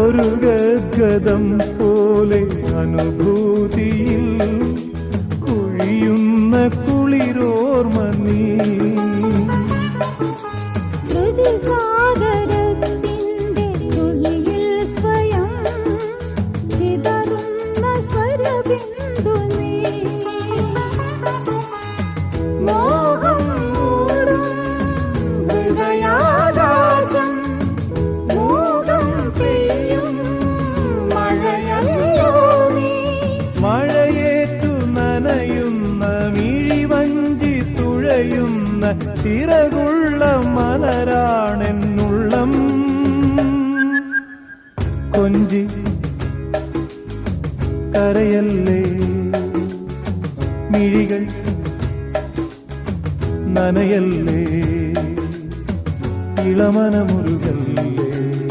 ഒരു ഗദ്ഗതം പോലെ അനുഭൂതിയിൽ കുഴിയുന്ന കുളിരോർമ നീ. സാഗരത്തിന്റെ തുള്ളിയിൽ സ്വയം ചിതറുന്ന സ്വരബിന്ദു നീ. മോഹം മൂടും ഹൃദയാകാശം മൂകം പെയ്യും മഴയല്ലോ നീ. മഴയേറ്റു നനയുന്ന മിഴിവഞ്ചി തുഴയുന്ന ചിറകുള്ള മലരാണെന്നുള്ളം. കൊഞ്ചി കരയല്ലേ, മിഴികൾ നനയല്ലേ, ഇളമനമുരുകല്ലേ.